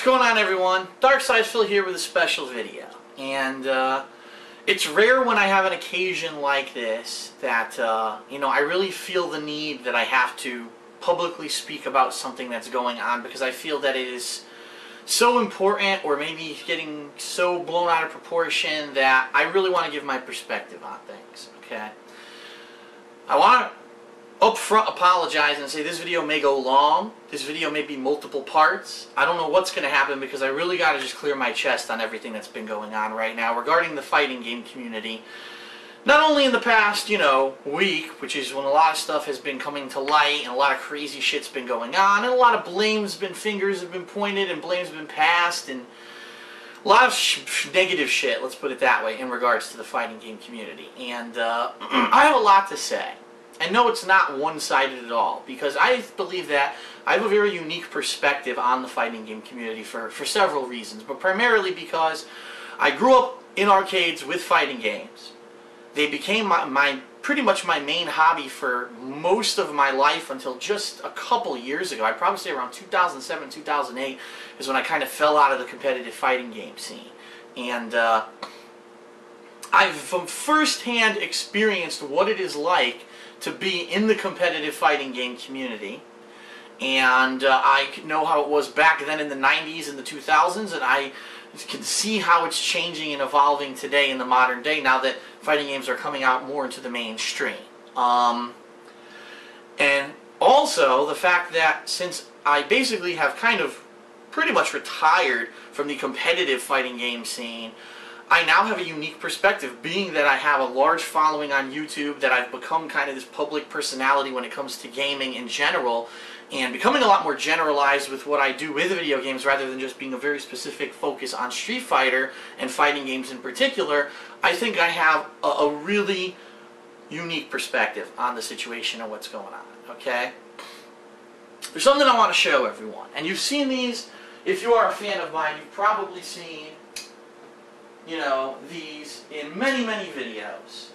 going on, everyone? Phil here with a special video. And it's rare when I have an occasion like this that I really feel the need that I have to publicly speak about something that's going on, because I feel that it is so important, or maybe getting so blown out of proportion, that I really want to give my perspective on things. Okay, I want to up front apologize and say this video may go long. This video may be multiple parts. I don't know what's going to happen, because I really got to just clear my chest on everything that's been going on right now regarding the fighting game community. Not only in the past, week, which is when a lot of stuff has been coming to light and a lot of crazy shit's been going on, and a lot of fingers have been pointed and blame's been passed, and a lot of negative shit, let's put it that way, in regards to the fighting game community. And I have a lot to say. And no, it's not one-sided at all, because I believe that I have a very unique perspective on the fighting game community for several reasons, but primarily because I grew up in arcades with fighting games. They became pretty much my main hobby for most of my life until just a couple years ago. I'd probably say around 2007, 2008 is when I kind of fell out of the competitive fighting game scene. And I've firsthand experienced what it is like to be in the competitive fighting game community, and I know how it was back then in the 90s and the 2000s, and I can see how it's changing and evolving today in the modern day, now that fighting games are coming out more into the mainstream. And also the fact that since I basically have kind of pretty much retired from the competitive fighting game scene, I now have a unique perspective, being that I have a large following on YouTube, that I've become kind of this public personality when it comes to gaming in general, and becoming a lot more generalized with what I do with video games rather than just being a very specific focus on Street Fighter and fighting games in particular. I think I have a really unique perspective on the situation and what's going on, okay? There's something I want to show everyone, and you've seen these. If you are a fan of mine, you've probably seen these in many videos,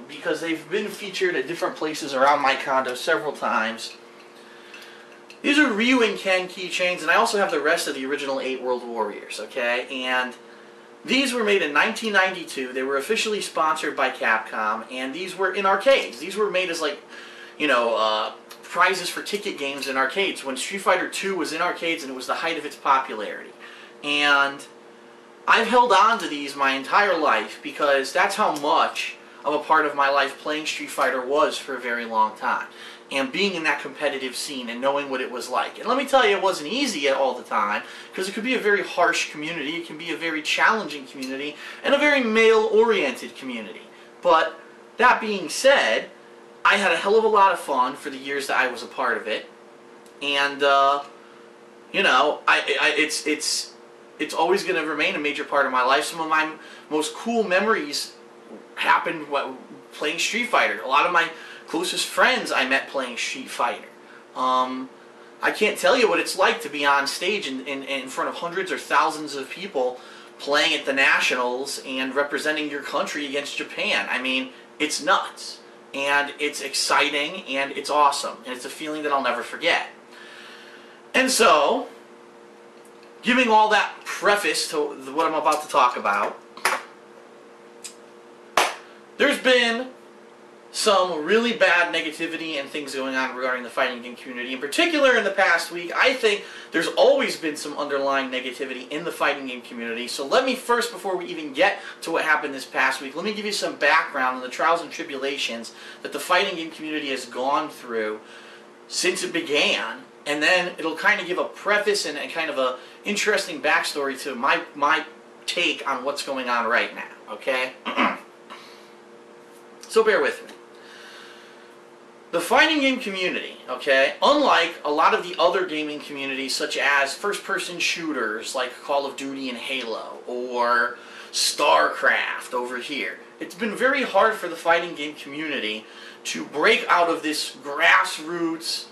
because they've been featured at different places around my condo several times. These are Ryu and Ken keychains, and I also have the rest of the original 8 World Warriors, okay? And these were made in 1992. They were officially sponsored by Capcom, and these were in arcades. These were made as prizes for ticket games in arcades when Street Fighter II was in arcades and it was the height of its popularity. And I've held on to these my entire life, because that's how much of a part of my life playing Street Fighter was for a very long time. And being in that competitive scene and knowing what it was like. And let me tell you, it wasn't easy all the time, because it could be a very harsh community, it can be a very challenging community, and a very male-oriented community. But that being said, I had a hell of a lot of fun for the years that I was a part of it. And, it's always going to remain a major part of my life. Some of my most cool memories happened playing Street Fighter. A lot of my closest friends I met playing Street Fighter. I can't tell you what it's like to be on stage in front of hundreds or thousands of people playing at the Nationals and representing your country against Japan. I mean, it's nuts. And it's exciting, and it's awesome. And it's a feeling that I'll never forget. And so, giving all that preface to what I'm about to talk about, there's been some really bad negativity and things going on regarding the fighting game community. In particular, in the past week, I think there's always been some underlying negativity in the fighting game community. So let me first, before we even get to what happened this past week, let me give you some background on the trials and tribulations that the fighting game community has gone through since it began. And then it'll kind of give a preface and kind of a interesting backstory to my take on what's going on right now, okay? So bear with me. The fighting game community, okay, unlike a lot of the other gaming communities, such as first-person shooters like Call of Duty and Halo, or StarCraft over here, it's been very hard for the fighting game community to break out of this grassroots,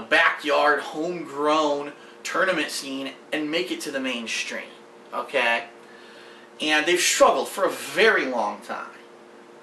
backyard, homegrown tournament scene and make it to the mainstream, okay? And they've struggled for a very long time.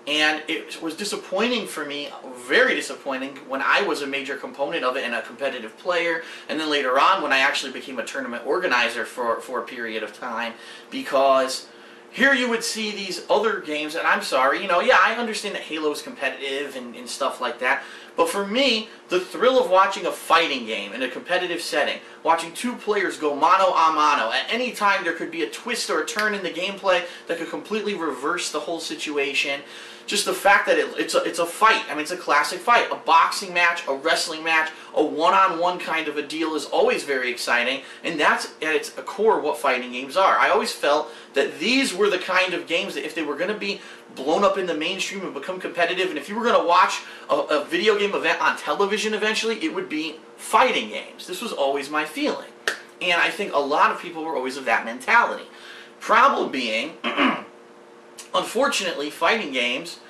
And it was disappointing for me, very disappointing, when I was a major component of it and a competitive player, and then later on when I actually became a tournament organizer for a period of time, because here you would see these other games, and I'm sorry, yeah, I understand that Halo is competitive and stuff like that, but for me, the thrill of watching a fighting game in a competitive setting, watching two players go mano a mano, at any time there could be a twist or a turn in the gameplay that could completely reverse the whole situation. Just the fact that it's a fight. I mean, it's a classic fight. A boxing match, a wrestling match, a one-on-one kind of a deal is always very exciting, and that's at its core what fighting games are. I always felt that these were the kind of games that if they were going to be blown up in the mainstream and become competitive, and if you were going to watch a video game event on television eventually, it would be fighting games. This was always my feeling. And I think a lot of people were always of that mentality. Problem being, unfortunately, fighting games,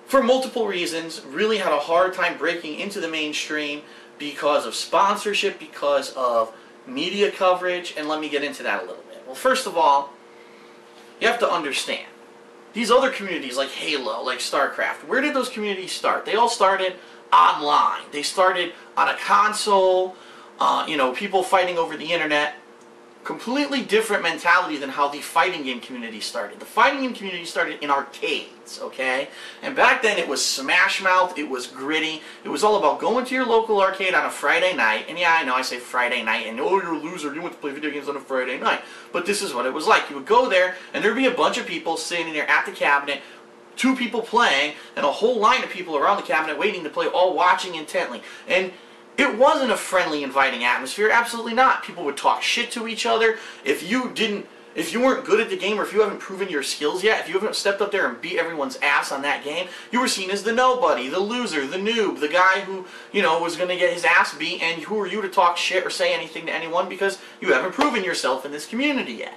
for multiple reasons, really had a hard time breaking into the mainstream because of sponsorship, because of media coverage, and let me get into that a little bit. Well, first of all, you have to understand, these other communities like Halo, like StarCraft, where did those communities start? They all started online. They started on a console, people fighting over the internet. Completely different mentality than how the fighting game community started. The fighting game community started in arcades, okay? And back then it was smash mouth, it was gritty, it was all about going to your local arcade on a Friday night, and yeah, I know I say Friday night, and oh, you're a loser, you went to play video games on a Friday night. But this is what it was like. You would go there, and there'd be a bunch of people sitting there at the cabinet, two people playing, and a whole line of people around the cabinet waiting to play, all watching intently. And it wasn't a friendly, inviting atmosphere. Absolutely not. People would talk shit to each other. If you weren't good at the game, or if you haven't proven your skills yet, if you haven't stepped up there and beat everyone's ass on that game, you were seen as the nobody, the loser, the noob, the guy who, was going to get his ass beat, and who are you to talk shit or say anything to anyone because you haven't proven yourself in this community yet.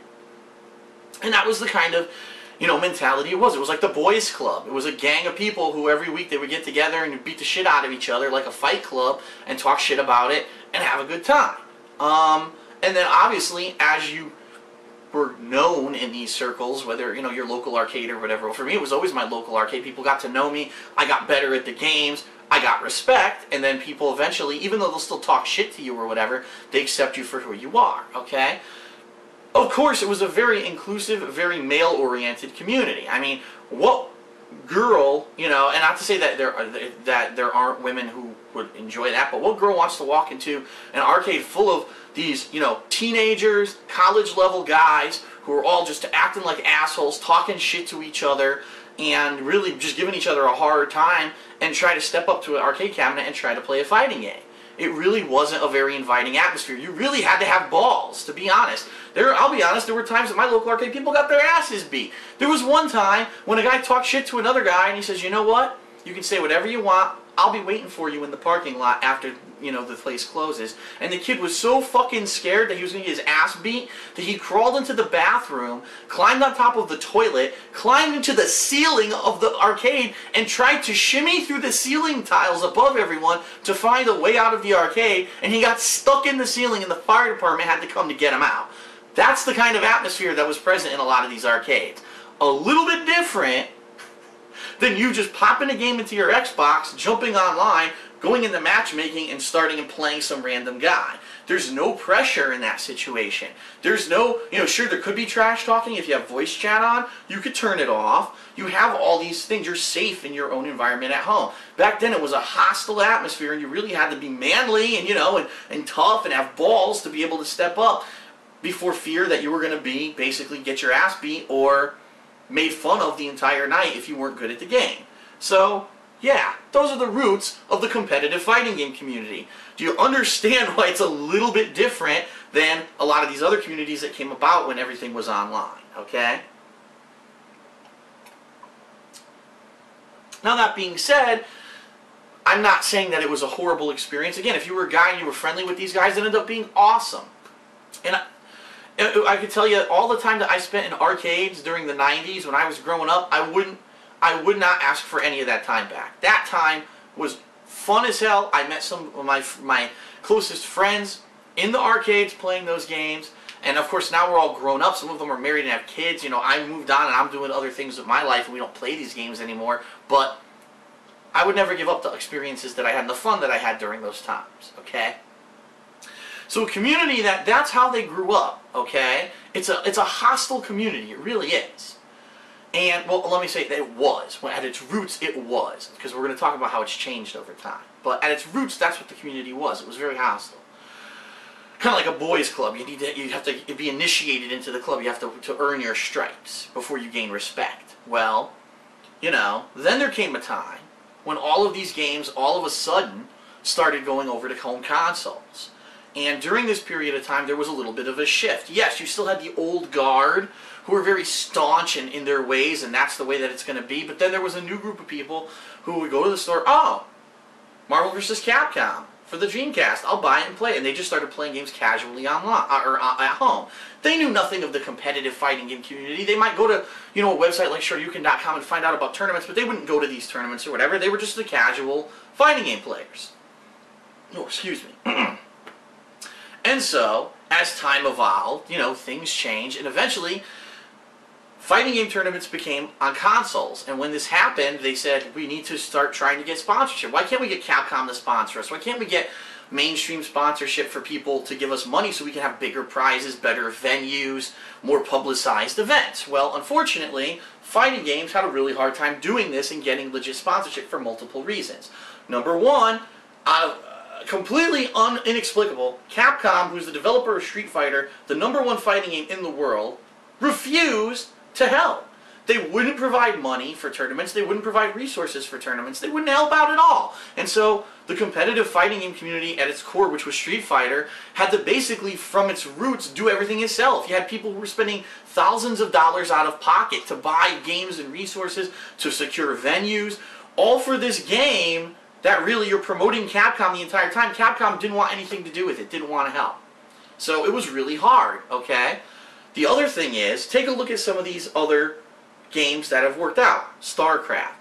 And that was the kind of mentality it was. It was like the boys club. It was a gang of people who every week they would get together and beat the shit out of each other like a fight club and talk shit about it and have a good time. And then obviously, as you were known in these circles, whether, your local arcade or whatever, well, for me it was always my local arcade. People got to know me. I got better at the games. I got respect. And then people eventually, even though they'll still talk shit to you or whatever, they accept you for who you are, okay? Of course, it was a very inclusive, very male-oriented community. I mean, what girl, and not to say that there aren't women who would enjoy that, but what girl wants to walk into an arcade full of these, teenagers, college-level guys who are all just acting like assholes, talking shit to each other, and really just giving each other a hard time, and try to step up to an arcade cabinet and try to play a fighting game? It really wasn't a very inviting atmosphere. You really had to have balls, to be honest. I'll be honest, there were times at my local arcade people got their asses beat. There was one time when a guy talked shit to another guy and he says, you know what? You can say whatever you want. I'll be waiting for you in the parking lot after, the place closes. And the kid was so fucking scared that he was going to get his ass beat that he crawled into the bathroom, climbed on top of the toilet, climbed into the ceiling of the arcade, and tried to shimmy through the ceiling tiles above everyone to find a way out of the arcade, and he got stuck in the ceiling and the fire department had to come to get him out. That's the kind of atmosphere that was present in a lot of these arcades. A little bit different than you just popping a game into your Xbox, jumping online, going into matchmaking, and starting and playing some random guy. There's no pressure in that situation. There's no, sure, there could be trash talking. If you have voice chat on, you could turn it off. You have all these things. You're safe in your own environment at home. Back then, it was a hostile atmosphere, and you really had to be manly and, and tough and have balls to be able to step up before fear that you were going to basically get your ass beat or made fun of the entire night if you weren't good at the game. So, yeah, those are the roots of the competitive fighting game community. Do you understand why it's a little bit different than a lot of these other communities that came about when everything was online, okay? Now, that being said, I'm not saying that it was a horrible experience. Again, if you were a guy and you were friendly with these guys, it ended up being awesome. And I could tell you all the time that I spent in arcades during the 90s when I was growing up, I would not ask for any of that time back. That time was fun as hell. I met some of my closest friends in the arcades playing those games, And of course now we're all grown up. Some of them are married and have kids. You know, I moved on and I'm doing other things with my life and we don't play these games anymore. But I would never give up the experiences that I had and the fun that I had during those times, okay? So a community that's how they grew up, okay? It's a hostile community, it really is. And, well, let me say that it was. At its roots, it was. Because we're going to talk about how it's changed over time. But at its roots, that's what the community was. It was very hostile. Kind of like a boys' club. You have to be initiated into the club. You have to earn your stripes before you gain respect. Well, you know, then there came a time when all of these games, all of a sudden, started going over to home consoles. And during this period of time, there was a little bit of a shift. Yes, you still had the old guard who were very staunch in their ways, and that's the way that it's going to be. But then there was a new group of people who would go to the store, oh, Marvel vs. Capcom for the Dreamcast, I'll buy it and play it. And they just started playing games casually online, or at home. They knew nothing of the competitive fighting game community. They might go to, you know, a website like Shoryuken.com and find out about tournaments, but they wouldn't go to these tournaments or whatever. They were just the casual fighting game players. Oh, excuse me. And so, as time evolved, you know, things changed, and eventually, fighting game tournaments became on consoles. And when this happened, they said, we need to start trying to get sponsorship. Why can't we get Capcom to sponsor us? Why can't we get mainstream sponsorship for people to give us money so we can have bigger prizes, better venues, more publicized events? Well, unfortunately, fighting games had a really hard time doing this and getting legit sponsorship for multiple reasons. Number one, completely inexplicable, Capcom, who's the developer of Street Fighter, the #1 fighting game in the world, refused to help. They wouldn't provide money for tournaments, they wouldn't provide resources for tournaments, they wouldn't help out at all. And so the competitive fighting game community at its core, which was Street Fighter, had to basically, from its roots, do everything itself. You had people who were spending thousands of dollars out of pocket to buy games and resources, to secure venues, all for this game that really you're promoting Capcom the entire time. Capcom didn't want anything to do with it, didn't want to help. So it was really hard, okay? The other thing is, take a look at some of these other games that have worked out. StarCraft,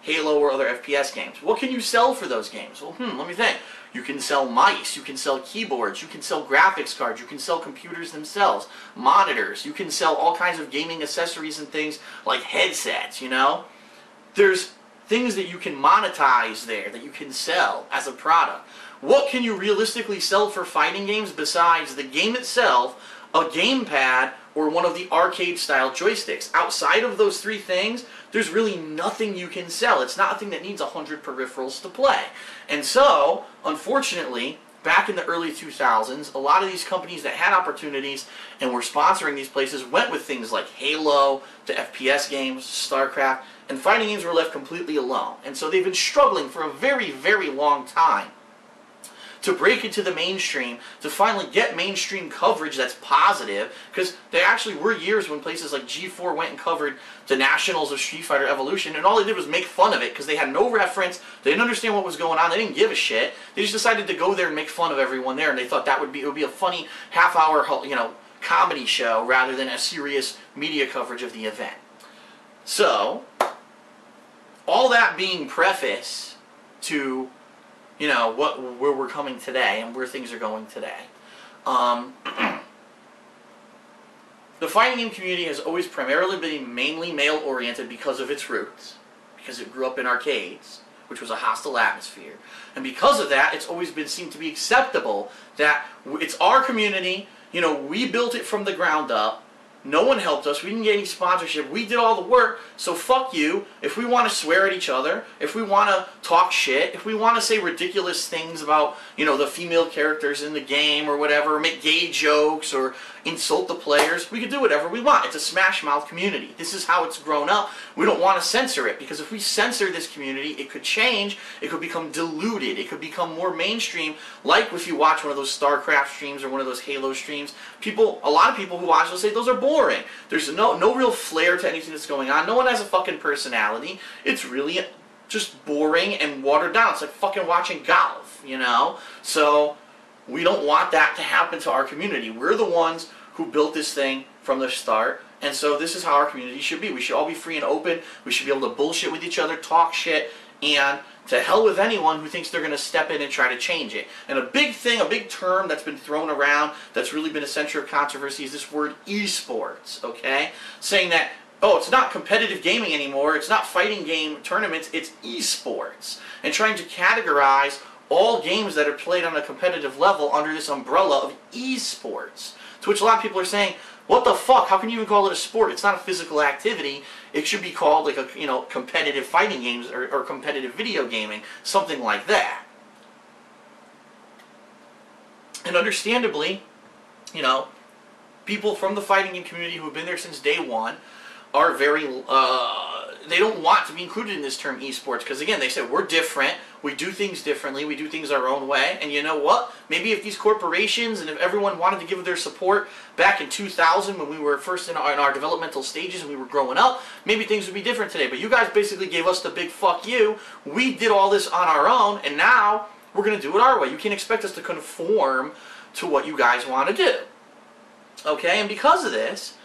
Halo, or other FPS games. What can you sell for those games? Well, let me think. You can sell mice, you can sell keyboards, you can sell graphics cards, you can sell computers themselves, monitors, you can sell all kinds of gaming accessories and things like headsets, you know? There's things that you can monetize there, that you can sell as a product. What can you realistically sell for fighting games besides the game itself, a gamepad, or one of the arcade-style joysticks? Outside of those three things, there's really nothing you can sell. It's not a thing that needs 100 peripherals to play. And so, unfortunately, back in the early 2000s, a lot of these companies that had opportunities and were sponsoring these places went with things like Halo, the FPS games, StarCraft, and fighting games were left completely alone. And so they've been struggling for a very, very long time to break into the mainstream, to finally get mainstream coverage that's positive, because there actually were years when places like G4 went and covered the Nationals of Street Fighter Evolution, and all they did was make fun of it, because they had no reference, they didn't understand what was going on, they didn't give a shit, they just decided to go there and make fun of everyone there, and they thought that would be a funny half-hour, you know, comedy show, rather than a serious media coverage of the event. So, all that being preface to, you know, where we're coming today and where things are going today. The fighting game community has always primarily been mainly male-oriented because of its roots, because it grew up in arcades, which was a hostile atmosphere. And because of that, it's always been seen to be acceptable that it's our community, you know, we built it from the ground up, no one helped us, we didn't get any sponsorship, we did all the work, so fuck you. If we want to swear at each other, if we want to talk shit, if we want to say ridiculous things about, you know, the female characters in the game or whatever, or make gay jokes or insult the players, we can do whatever we want. It's a smash mouth community. This is how it's grown up. We don't want to censor it, because if we censor this community, it could change, it could become diluted, it could become more mainstream, like if you watch one of those StarCraft streams or one of those Halo streams, a lot of people who watch will say those are boring. There's no real flair to anything that's going on. No one has a fucking personality. It's really just boring and watered down. It's like fucking watching golf, you know? So we don't want that to happen to our community. We're the ones who built this thing from the start, and so this is how our community should be. We should all be free and open. We should be able to bullshit with each other, talk shit, and to hell with anyone who thinks they're going to step in and try to change it. And a big thing, a big term that's been thrown around that's really been a center of controversy is this word esports, okay? Saying that, oh, it's not competitive gaming anymore, it's not fighting game tournaments, it's esports. And trying to categorize all games that are played on a competitive level under this umbrella of esports. To which a lot of people are saying, what the fuck? How can you even call it a sport? It's not a physical activity. It should be called like a, you know, competitive fighting games or competitive video gaming, something like that. And understandably, you know, people from the fighting game community who have been there since day one are very, they don't want to be included in this term esports because, again, they said we're different, we do things differently, we do things our own way, and you know what? Maybe if these corporations and if everyone wanted to give their support back in 2000 when we were first in our developmental stages and we were growing up, maybe things would be different today. But you guys basically gave us the big fuck you. We did all this on our own, and now we're going to do it our way. You can't expect us to conform to what you guys want to do. Okay, and because of this,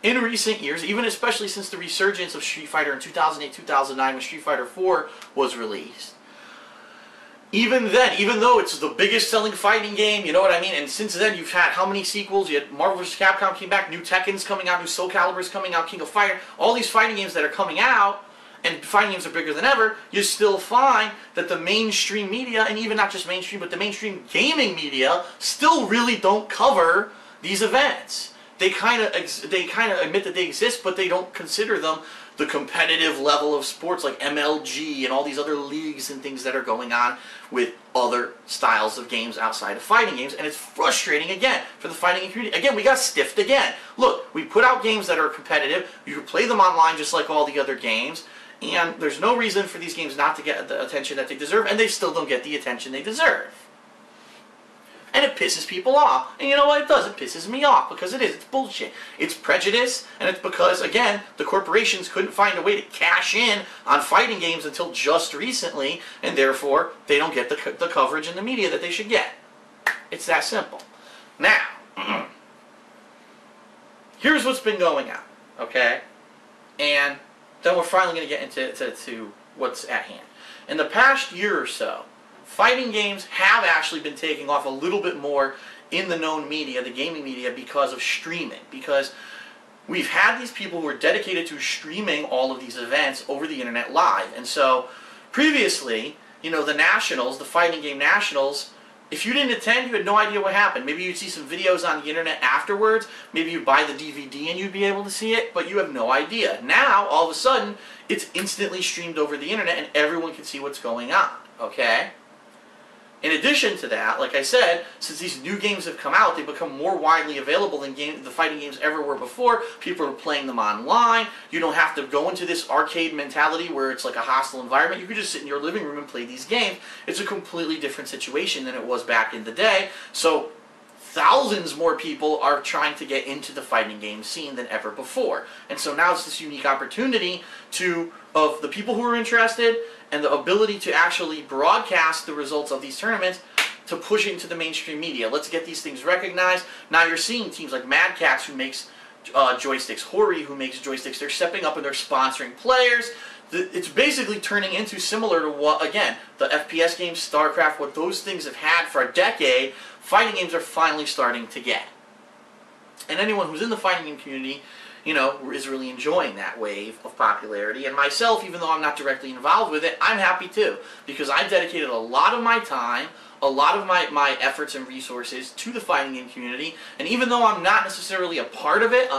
in recent years, even especially since the resurgence of Street Fighter in 2008-2009 when Street Fighter 4 was released, even then, even though it's the biggest selling fighting game, you know what I mean, and since then you've had how many sequels? You had Marvel vs. Capcom came back, new Tekken's coming out, new Soul Calibur's coming out, King of Fire, all these fighting games that are coming out, and fighting games are bigger than ever, you still find that the mainstream media, and even not just mainstream, but the mainstream gaming media, still really don't cover these events. They kind of admit that they exist, but they don't consider them the competitive level of sports like MLG and all these other leagues and things that are going on with other styles of games outside of fighting games. And it's frustrating, again, for the fighting game community. Again, we got stiffed again. Look, we put out games that are competitive. You can play them online just like all the other games. And there's no reason for these games not to get the attention that they deserve, and they still don't get the attention they deserve. And it pisses people off. And you know what it does? It pisses me off because it is. It's bullshit. It's prejudice, and it's because, again, the corporations couldn't find a way to cash in on fighting games until just recently, and therefore they don't get the coverage in the media that they should get. It's that simple. Now, here's what's been going on, okay? And then we're finally going to get into what's at hand. In the past year or so, fighting games have actually been taking off a little bit more in the known media, the gaming media, because of streaming. Because we've had these people who are dedicated to streaming all of these events over the internet live. And so, previously, you know, the nationals, the fighting game nationals, if you didn't attend, you had no idea what happened. Maybe you'd see some videos on the internet afterwards. Maybe you'd buy the DVD and you'd be able to see it, but you have no idea. Now, all of a sudden, it's instantly streamed over the internet and everyone can see what's going on, okay? In addition to that, like I said, since these new games have come out, they've become more widely available than the fighting games ever were before. People are playing them online. You don't have to go into this arcade mentality where it's like a hostile environment. You can just sit in your living room and play these games. It's a completely different situation than it was back in the day. So thousands more people are trying to get into the fighting game scene than ever before. And so now it's this unique opportunity of the people who are interested and the ability to actually broadcast the results of these tournaments to push into the mainstream media. Let's get these things recognized. Now you're seeing teams like Mad Catz, who makes joysticks, Hori, who makes joysticks. They're stepping up and they're sponsoring players. It's basically turning into similar to what, again, the FPS games, StarCraft, what those things have had for a decade, fighting games are finally starting to get. And anyone who's in the fighting game community, you know, is really enjoying that wave of popularity. And myself, even though I'm not directly involved with it, I'm happy too. Because I've dedicated a lot of my time, a lot of my efforts and resources to the fighting game community. And even though I'm not necessarily a part of it,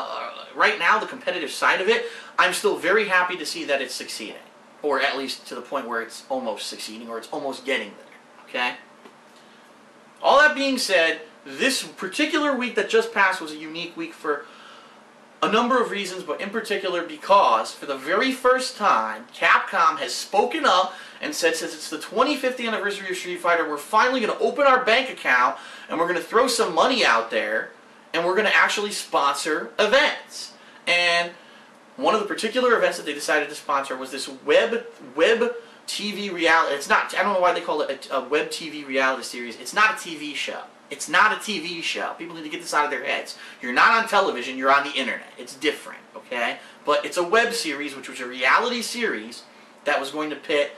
right now, the competitive side of it, I'm still very happy to see that it's succeeding. Or at least to the point where it's almost succeeding, or it's almost getting there. Okay? All that being said, this particular week that just passed was a unique week for a number of reasons, but in particular because, for the very first time, Capcom has spoken up and said, since it's the 25th anniversary of Street Fighter, we're finally going to open our bank account, and we're going to throw some money out there, and we're going to actually sponsor events. And one of the particular events that they decided to sponsor was this web TV reality. It's not, I don't know why they call it a web TV reality series. It's not a TV show. It's not a TV show. People need to get this out of their heads. You're not on television, you're on the internet. It's different, okay? But it's a web series, which was a reality series that was going to pit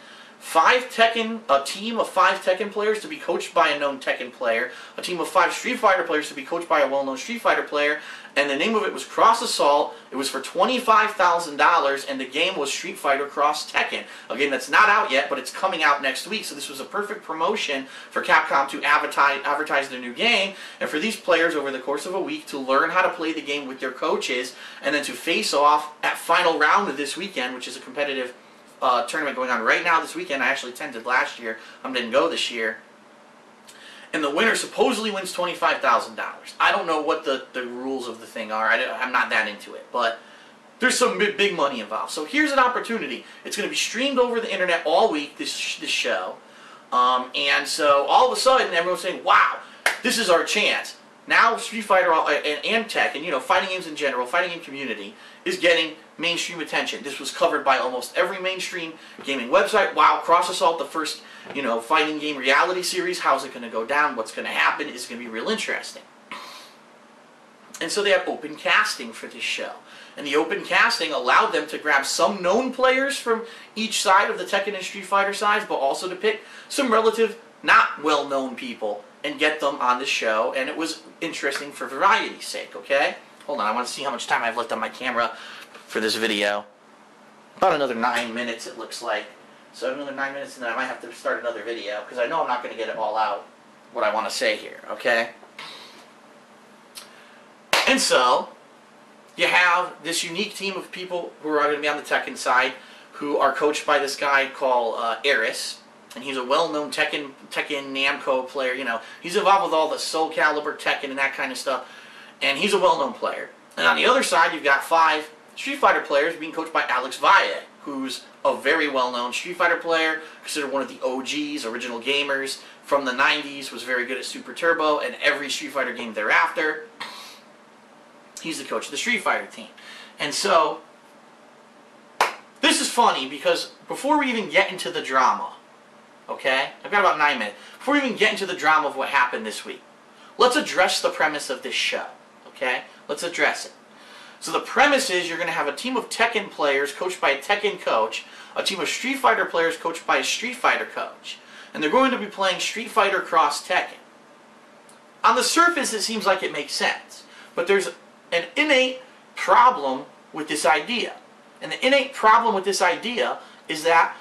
a team of 5 Tekken players to be coached by a known Tekken player, a team of 5 Street Fighter players to be coached by a well-known Street Fighter player, and the name of it was Cross Assault. It was for $25,000, and the game was Street Fighter Cross Tekken. A game that's not out yet, but it's coming out next week, so this was a perfect promotion for Capcom to advertise their new game, and for these players over the course of a week to learn how to play the game with their coaches, and then to face off at final round of this weekend, which is a competitive tournament going on right now this weekend. I actually attended last year. I didn't go this year. And the winner supposedly wins $25,000. I don't know what the rules of the thing are. I'm not that into it. But there's some big money involved. So here's an opportunity. It's going to be streamed over the internet all week, this show. And so all of a sudden, everyone's saying, wow, this is our chance. Now Street Fighter and Tekken, you know, fighting games in general, fighting game community, is getting mainstream attention. This was covered by almost every mainstream gaming website. Wow, Cross Assault, the first, you know, fighting game reality series. How's it going to go down? What's going to happen? It's going to be real interesting. And so they had open casting for this show. And the open casting allowed them to grab some known players from each side of the Tekken and Street Fighter sides, but also to pick some relative, not well-known people and get them on the show. And it was interesting for variety's sake, okay? Hold on, I want to see how much time I've left on my camera for this video. About another 9 minutes, it looks like. So another 9 minutes, and then I might have to start another video, because I know I'm not going to get it all out, what I want to say here, okay? And so, you have this unique team of people who are going to be on the Tekken side, who are coached by this guy called Eris, and he's a well-known Tekken Namco player. You know, he's involved with all the Soul Calibur, Tekken, and that kind of stuff, and he's a well-known player. And on the other side, you've got 5 Street Fighter players being coached by Alex Valle, who's a very well-known Street Fighter player, considered one of the OGs, original gamers from the 90s, was very good at Super Turbo and every Street Fighter game thereafter. He's the coach of the Street Fighter team. And so, this is funny because before we even get into the drama, okay, I've got about 9 minutes, before we even get into the drama of what happened this week, let's address the premise of this show, okay? Let's address it. So the premise is you're going to have a team of Tekken players coached by a Tekken coach, a team of Street Fighter players coached by a Street Fighter coach, and they're going to be playing Street Fighter Cross Tekken. On the surface, it seems like it makes sense, but there's an innate problem with this idea. And the innate problem with this idea is that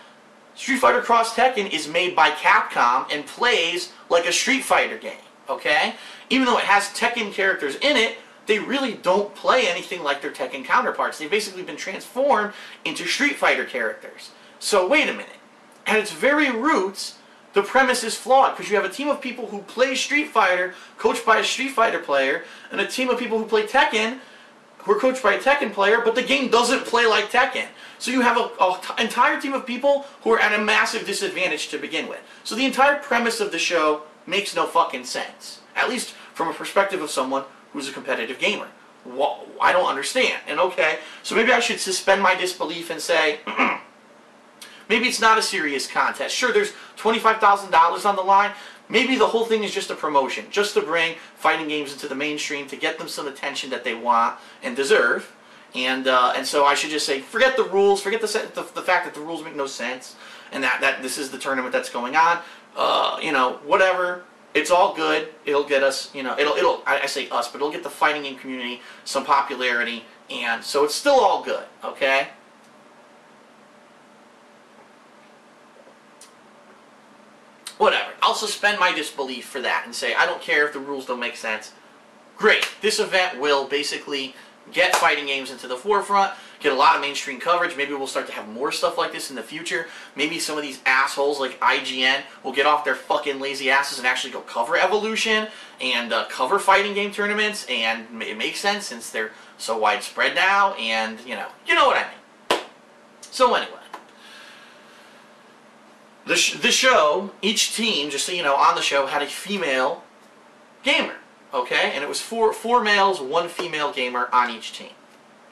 Street Fighter Cross Tekken is made by Capcom and plays like a Street Fighter game, okay? Even though it has Tekken characters in it, they really don't play anything like their Tekken counterparts. They've basically been transformed into Street Fighter characters. So wait a minute. At its very roots, the premise is flawed, because you have a team of people who play Street Fighter, coached by a Street Fighter player, and a team of people who play Tekken, who are coached by a Tekken player, but the game doesn't play like Tekken. So you have an entire team of people who are at a massive disadvantage to begin with. So the entire premise of the show makes no fucking sense. At least from a perspective of someone who's a competitive gamer. Well, I don't understand. And okay, so maybe I should suspend my disbelief and say, maybe it's not a serious contest. Sure, there's $25,000 on the line. Maybe the whole thing is just a promotion, just to bring fighting games into the mainstream, to get them some attention that they want and deserve. And so I should just say, forget the rules, forget the fact that the rules make no sense, and that this is the tournament that's going on. You know, whatever. It's all good. It'll get us, you know, I say us, but it'll get the fighting game community some popularity, and so it's still all good, okay? Whatever. I'll suspend my disbelief for that and say, I don't care if the rules don't make sense. Great. This event will basically get fighting games into the forefront, get a lot of mainstream coverage. Maybe we'll start to have more stuff like this in the future. Maybe some of these assholes like IGN will get off their fucking lazy asses and actually go cover Evolution and cover fighting game tournaments, and it makes sense since they're so widespread now, and you know what I mean. So anyway, the show, each team, just so you know, on the show had a female gamer. Okay, and it was four males, 1 female gamer on each team.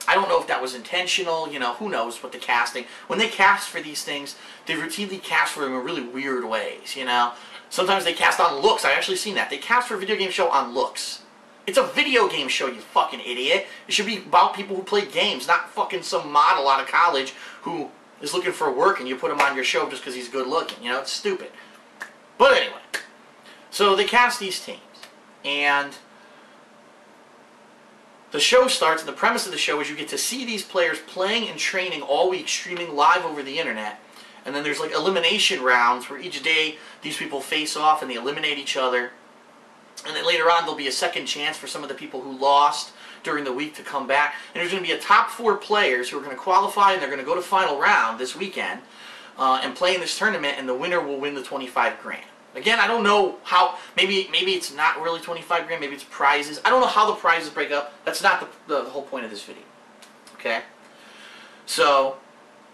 I don't know if that was intentional, you know, who knows what the casting. When they cast for these things, they routinely cast for them in really weird ways, you know. Sometimes they cast on looks. I've actually seen that. They cast for a video game show on looks. It's a video game show, you fucking idiot. It should be about people who play games, not fucking some model out of college who is looking for work and you put him on your show just because he's good looking. You know, it's stupid. But anyway, so they cast these teams, and the show starts, and the premise of the show is you get to see these players playing and training all week, streaming live over the internet. And then there's like elimination rounds where each day these people face off and they eliminate each other. And then later on there'll be a second chance for some of the people who lost during the week to come back. And there's going to be a top 4 players who are going to qualify, and they're going to go to final round this weekend and play in this tournament, and the winner will win the 25 grand. Again, I don't know how, maybe it's not really 25 grand, maybe it's prizes. I don't know how the prizes break up. That's not the whole point of this video. Okay? So,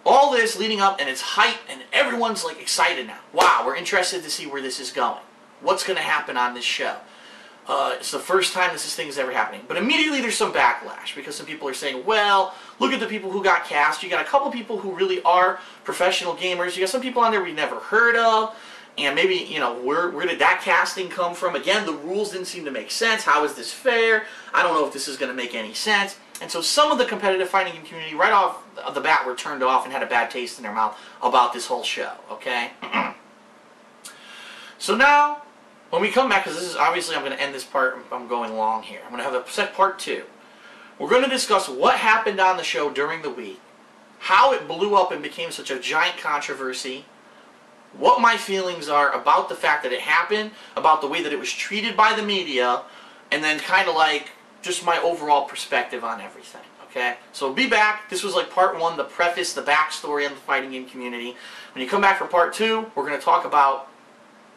all this leading up, and it's hype, and everyone's like excited now. Wow, we're interested to see where this is going. What's going to happen on this show? It's the first time this thing is ever happening. But immediately there's some backlash, because some people are saying, well, look at the people who got cast. You got a couple people who really are professional gamers. You got some people on there we never heard of. And maybe, you know, where did that casting come from? Again, the rules didn't seem to make sense. How is this fair? I don't know if this is going to make any sense. And so some of the competitive fighting game community right off the bat were turned off and had a bad taste in their mouth about this whole show, okay? So now, when we come back, because this is obviously, I'm going to end this part, I'm going long here. I'm going to have a set part 2. We're going to discuss what happened on the show during the week, how it blew up and became such a giant controversy, what my feelings are about the fact that it happened, about the way that it was treated by the media, and then kind of like just my overall perspective on everything, okay? So be back. This was like part 1, the preface, the backstory on the fighting game community. When you come back for part 2, we're going to talk about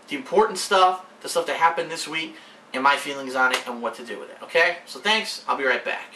the important stuff, the stuff that happened this week, and my feelings on it and what to do with it, okay? So thanks. I'll be right back.